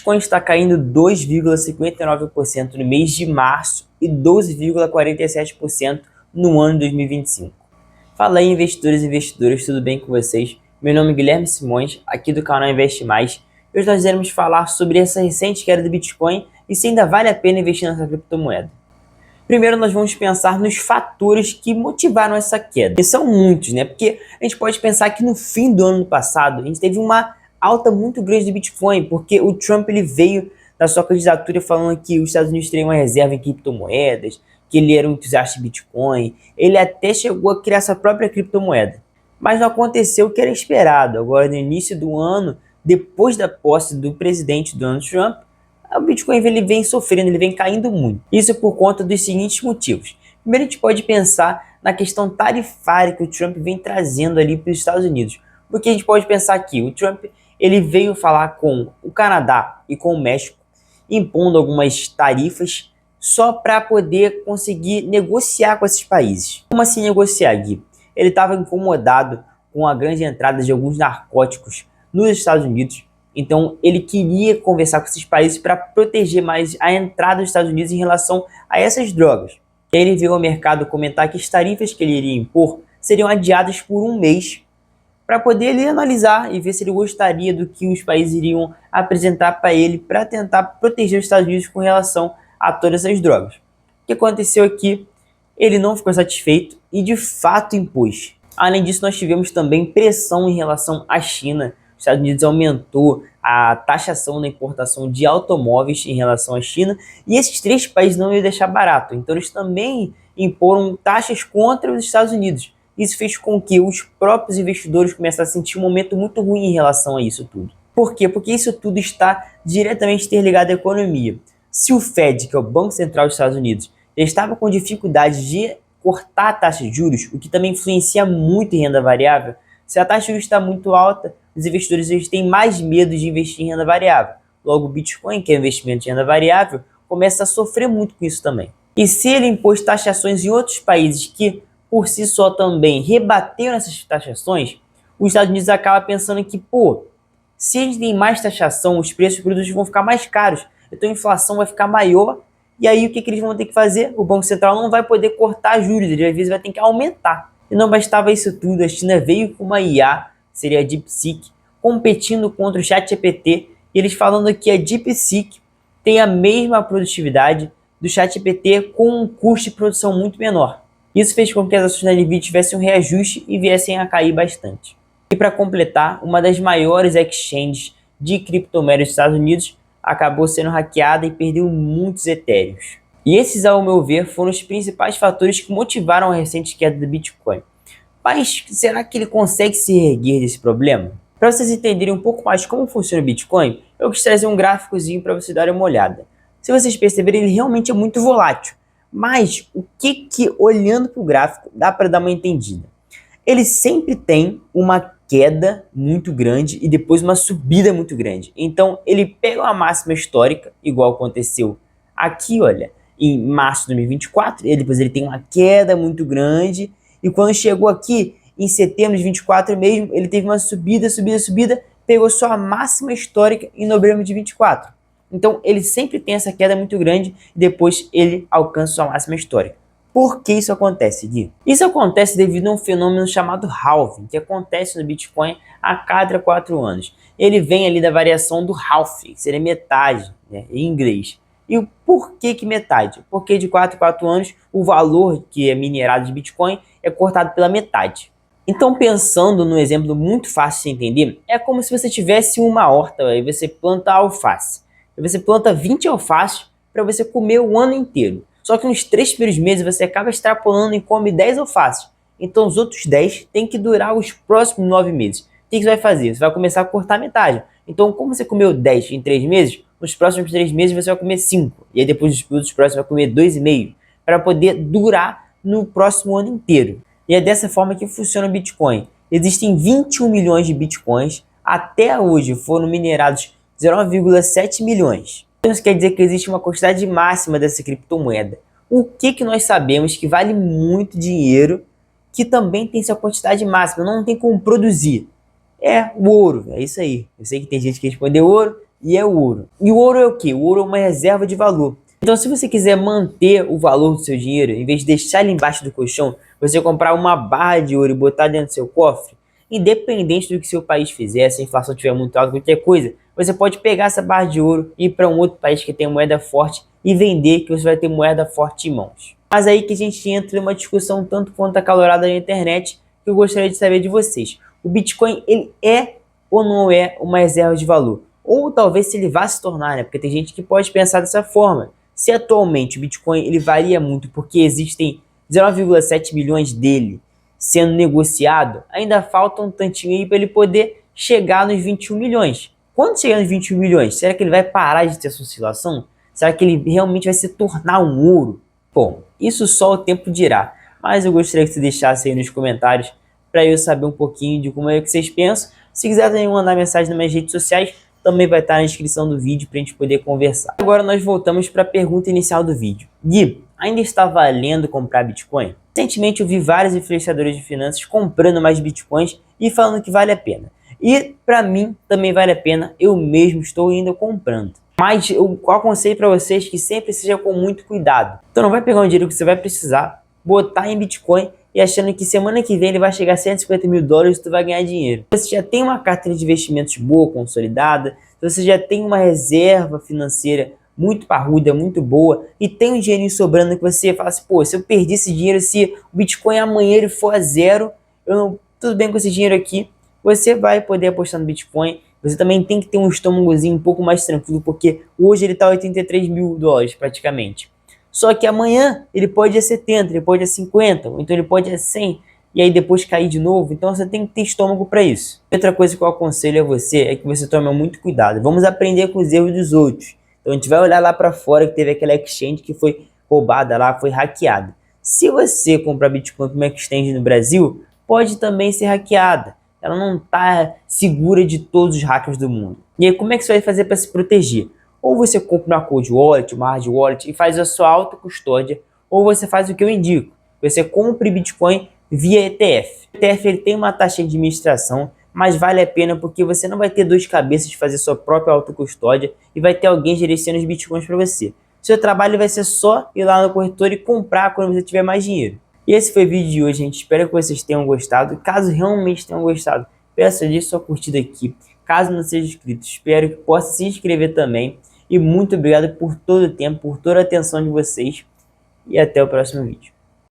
Bitcoin está caindo 2,59% no mês de março e 12,47% no ano de 2025. Fala aí, investidores e investidoras, tudo bem com vocês? Meu nome é Guilherme Simões, aqui do canal Investe Mais. Hoje nós iremos falar sobre essa recente queda do Bitcoin e se ainda vale a pena investir nessa criptomoeda. Primeiro nós vamos pensar nos fatores que motivaram essa queda. E são muitos, né? Porque a gente pode pensar que no fim do ano passado a gente teve uma alta muito grande de Bitcoin, porque o Trump ele veio da sua candidatura falando que os Estados Unidos teriam uma reserva em criptomoedas, que ele era um entusiasta de Bitcoin. Ele até chegou a criar sua própria criptomoeda. Mas não aconteceu o que era esperado. Agora, no início do ano, depois da posse do presidente Donald Trump, o Bitcoin ele vem sofrendo, ele vem caindo muito. Isso por conta dos seguintes motivos. Primeiro, a gente pode pensar na questão tarifária que o Trump vem trazendo ali para os Estados Unidos. Porque a gente pode pensar aqui, o Trump ele veio falar com o Canadá e com o México, impondo algumas tarifas só para poder conseguir negociar com esses países. Como assim negociar, Gui? Ele estava incomodado com a grande entrada de alguns narcóticos nos Estados Unidos. Então, ele queria conversar com esses países para proteger mais a entrada dos Estados Unidos em relação a essas drogas. Ele viu o mercado comentar que as tarifas que ele iria impor seriam adiadas por um mês para poder ele analisar e ver se ele gostaria do que os países iriam apresentar para ele para tentar proteger os Estados Unidos com relação a todas essas drogas. O que aconteceu aqui? Ele não ficou satisfeito e de fato impôs. Além disso, nós tivemos também pressão em relação à China. Os Estados Unidos aumentou a taxação na importação de automóveis em relação à China e esses três países não iam deixar barato, então eles também imporam taxas contra os Estados Unidos. Isso fez com que os próprios investidores começassem a sentir um momento muito ruim em relação a isso tudo. Por quê? Porque isso tudo está diretamente interligado à economia. Se o Fed, que é o Banco Central dos Estados Unidos, estava com dificuldade de cortar a taxa de juros, o que também influencia muito em renda variável, se a taxa de juros está muito alta, os investidores eles têm mais medo de investir em renda variável. Logo, o Bitcoin, que é investimento em renda variável, começa a sofrer muito com isso também. E se ele impôs taxações em outros países que, por si só, também rebateram essas taxações, os Estados Unidos acaba pensando que, se a gente tem mais taxação, os preços dos produtos vão ficar mais caros, então a inflação vai ficar maior, e aí o que eles vão ter que fazer? O Banco Central não vai poder cortar juros, ele às vezes vai ter que aumentar. E não bastava isso tudo, a China veio com uma IA, seria a DeepSeek, competindo contra o ChatGPT, e eles falando que a DeepSeek tem a mesma produtividade do ChatGPT com um custo de produção muito menor. Isso fez com que as ações da Nvidia tivessem um reajuste e viessem a cair bastante. E para completar, uma das maiores exchanges de criptomoedas dos Estados Unidos acabou sendo hackeada e perdeu muitos etéreos. E esses, ao meu ver, foram os principais fatores que motivaram a recente queda do Bitcoin. Mas será que ele consegue se reerguer desse problema? Para vocês entenderem um pouco mais como funciona o Bitcoin, eu quis trazer um gráficozinho para vocês darem uma olhada. Se vocês perceberem, ele realmente é muito volátil. Mas o que olhando para o gráfico, dá para dar uma entendida? Ele sempre tem uma queda muito grande e depois uma subida muito grande. Então, ele pega uma máxima histórica, igual aconteceu aqui, olha, em março de 2024, e depois ele tem uma queda muito grande, e quando chegou aqui, em setembro de 24 mesmo, ele teve uma subida, pegou sua máxima histórica em novembro de 24. Então, ele sempre tem essa queda muito grande, e depois ele alcança sua máxima histórica. Por que isso acontece, Gui? Isso acontece devido a um fenômeno chamado halving, que acontece no Bitcoin a cada 4 anos. Ele vem ali da variação do half, que seria metade, né, em inglês. E por que metade? Porque de 4 em 4 anos o valor que é minerado de Bitcoin é cortado pela metade. Então, pensando num exemplo muito fácil de entender, é como se você tivesse uma horta e você planta alface. E você planta 20 alfaces para você comer o ano inteiro. Só que nos 3 primeiros meses você acaba extrapolando e come 10 alfaces. Então os outros 10 tem que durar os próximos 9 meses. O que você vai fazer? Você vai começar a cortar metade. Então, como você comeu 10 em 3 meses, nos próximos 3 meses você vai comer 5. E aí depois dos outros próximos você vai comer 2,5. Para poder durar no próximo ano inteiro. E é dessa forma que funciona o Bitcoin. Existem 21 milhões de Bitcoins. Até hoje foram minerados 0,7 milhões. Então isso quer dizer que existe uma quantidade máxima dessa criptomoeda. O que nós sabemos que vale muito dinheiro, que também tem sua quantidade máxima, não tem como produzir? É o ouro, é isso aí. Eu sei que tem gente que respondeu ouro, e é o ouro. E o ouro é o quê? O ouro é uma reserva de valor. Então, se você quiser manter o valor do seu dinheiro, em vez de deixar ele embaixo do colchão, você comprar uma barra de ouro e botar dentro do seu cofre, independente do que seu país fizer, se a inflação estiver muito alta, qualquer coisa, você pode pegar essa barra de ouro e ir para um outro país que tem moeda forte e vender, que você vai ter moeda forte em mãos. Mas aí que a gente entra em uma discussão tanto quanto acalorada na internet, que eu gostaria de saber de vocês. O Bitcoin, ele é ou não é uma reserva de valor? Ou talvez se ele vá se tornar, né? Porque tem gente que pode pensar dessa forma. Se atualmente o Bitcoin ele varia muito porque existem 19,7 milhões dele sendo negociado, ainda falta um tantinho aí para ele poder chegar nos 21 milhões. Quando chegar nos 21 milhões, será que ele vai parar de ter essa oscilação? Será que ele realmente vai se tornar um ouro? Bom, isso só o tempo dirá, mas eu gostaria que você deixasse aí nos comentários para eu saber um pouquinho de como é que vocês pensam. Se quiser também mandar mensagem nas minhas redes sociais, também vai estar na descrição do vídeo para a gente poder conversar. Agora nós voltamos para a pergunta inicial do vídeo. Gui, ainda está valendo comprar Bitcoin? Recentemente eu vi vários influenciadores de finanças comprando mais Bitcoins e falando que vale a pena. E para mim também vale a pena, eu mesmo estou ainda comprando. Mas eu aconselho para vocês que sempre seja com muito cuidado. Então não vai pegar um dinheiro que você vai precisar, botar em Bitcoin e achando que semana que vem ele vai chegar a 150 mil dólares e tu vai ganhar dinheiro. Se você já tem uma carteira de investimentos boa, consolidada, se você já tem uma reserva financeira muito parruda, muito boa, e tem um dinheirinho sobrando que você fala assim, pô, se eu perdi esse dinheiro, se o Bitcoin amanhã ele for a zero, tudo bem com esse dinheiro aqui, você vai poder apostar no Bitcoin. Você também tem que ter um estômagozinho um pouco mais tranquilo, porque hoje ele está 83 mil dólares praticamente. Só que amanhã ele pode ir a 70, ele pode ir a 50, ou então ele pode ir a 100, e aí depois cair de novo. Então você tem que ter estômago para isso. Outra coisa que eu aconselho a você é que você tome muito cuidado. Vamos aprender com os erros dos outros. Então a gente vai olhar lá para fora que teve aquela exchange que foi roubada lá, foi hackeada. Se você comprar Bitcoin com uma exchange no Brasil, pode também ser hackeada. Ela não está segura de todos os hackers do mundo. E aí como é que você vai fazer para se proteger? Ou você compra uma cold wallet, uma hard wallet e faz a sua autocustódia, ou você faz o que eu indico. Você compra Bitcoin via ETF. O ETF ele tem uma taxa de administração, mas vale a pena porque você não vai ter dor de cabeça de fazer sua própria autocustódia e vai ter alguém gerenciando os Bitcoins para você. Seu trabalho vai ser só ir lá no corretor e comprar quando você tiver mais dinheiro. E esse foi o vídeo de hoje, gente. Espero que vocês tenham gostado. Caso realmente tenham gostado, peço de sua curtida aqui. Caso não seja inscrito, espero que possa se inscrever também. E muito obrigado por todo o tempo, por toda a atenção de vocês. E até o próximo vídeo.